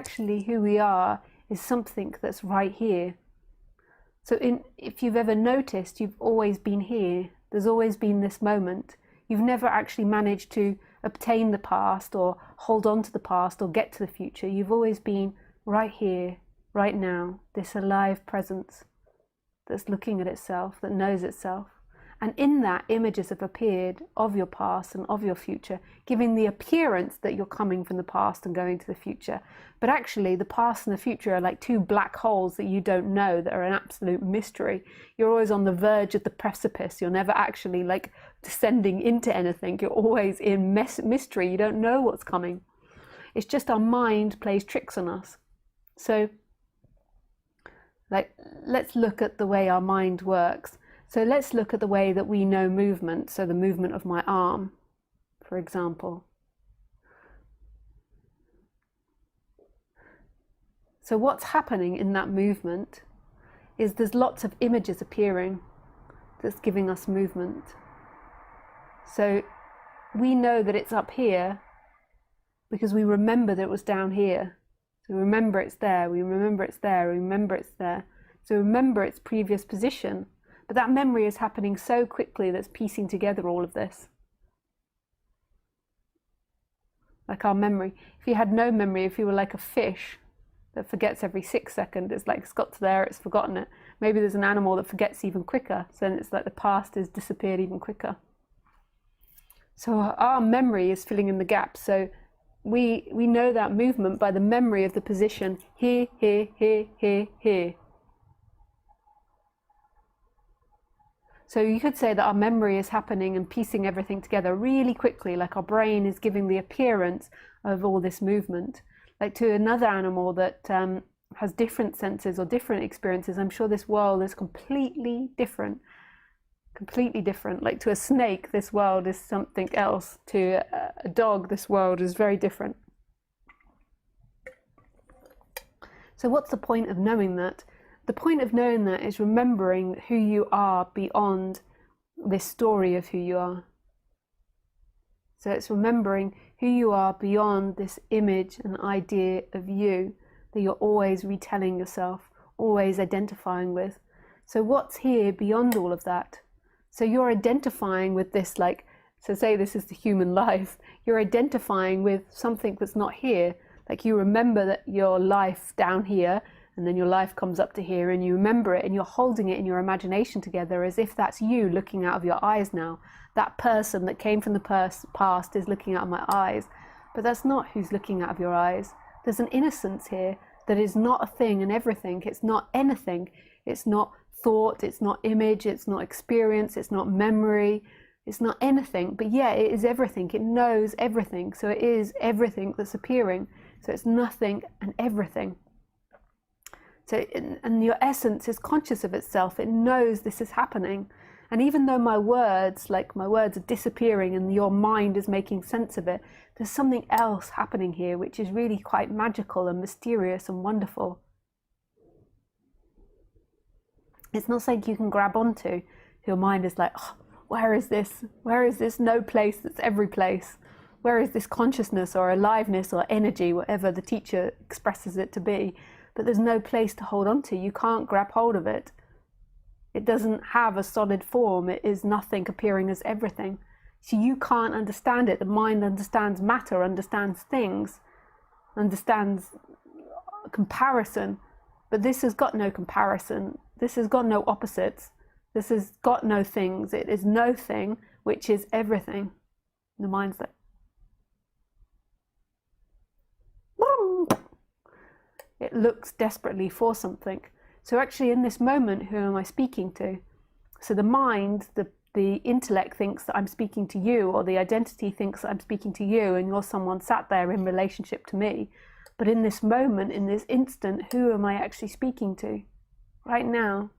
actually who we are is something that's right here. So if you've ever noticed, you've always been here. There's always been this moment. You've never actually managed to obtain the past or hold on to the past or get to the future. You've always been right here, right now, this alive presence that's looking at itself, that knows itself. And in that, images have appeared of your past and of your future, giving the appearance that you're coming from the past and going to the future. But actually, the past and the future are like two black holes that you don't know, that are an absolute mystery. You're always on the verge of the precipice. You're never actually like descending into anything. You're always in mystery. You don't know what's coming. It's just our mind plays tricks on us. So, like, let's look at the way our mind works. So let's look at the way that we know movement. So the movement of my arm, for example. So what's happening in that movement is there's lots of images appearing that's giving us movement. So we know that it's up here because we remember that it was down here. So we remember it's there, we remember it's there, we remember it's there. So remember its previous position. But that memory is happening so quickly that's piecing together all of this. Like our memory. If you had no memory, if you were like a fish that forgets every 6 seconds, it's like it's got to there, it's forgotten it. Maybe there's an animal that forgets even quicker, so then it's like the past has disappeared even quicker. So our memory is filling in the gaps. So we know that movement by the memory of the position here, here, here, here, here. So you could say that our memory is happening and piecing everything together really quickly, like our brain is giving the appearance of all this movement. Like to another animal that has different senses or different experiences, I'm sure this world is completely different. Completely different. Like to a snake, this world is something else. To a dog, this world is very different. So what's the point of knowing that? The point of knowing that is remembering who you are beyond this story of who you are. So it's remembering who you are beyond this image and idea of you that you're always retelling yourself, always identifying with. So what's here beyond all of that? So you're identifying with this, like, so say this is the human life, you're identifying with something that's not here. Like you remember that your life down here, and then your life comes up to here and you remember it and you're holding it in your imagination together as if that's you looking out of your eyes now. That person that came from the past is looking out of my eyes. But that's not who's looking out of your eyes. There's an innocence here that is not a thing and everything. It's not anything. It's not thought, it's not image, it's not experience, it's not memory, it's not anything. But yeah, it is everything. It knows everything. So it is everything that's appearing. So it's nothing and everything. So, and your essence is conscious of itself. It knows this is happening. And even though my words are disappearing and your mind is making sense of it, there's something else happening here, which is really quite magical and mysterious and wonderful. It's not something you can grab onto. Your mind is like, oh, where is this? Where is this no place that's every place? Where is this consciousness or aliveness or energy, whatever the teacher expresses it to be? But there's no place to hold on to. You can't grab hold of it. It doesn't have a solid form. It is nothing appearing as everything. So you can't understand it. The mind understands matter, understands things, understands comparison. But this has got no comparison. This has got no opposites. This has got no things. It is no thing, which is everything. The mind's like, it looks desperately for something. So actually in this moment, who am I speaking to? So the mind, the intellect thinks that I'm speaking to you, or the identity thinks that I'm speaking to you, and you're someone sat there in relationship to me. But in this moment, in this instant, who am I actually speaking to? Right now.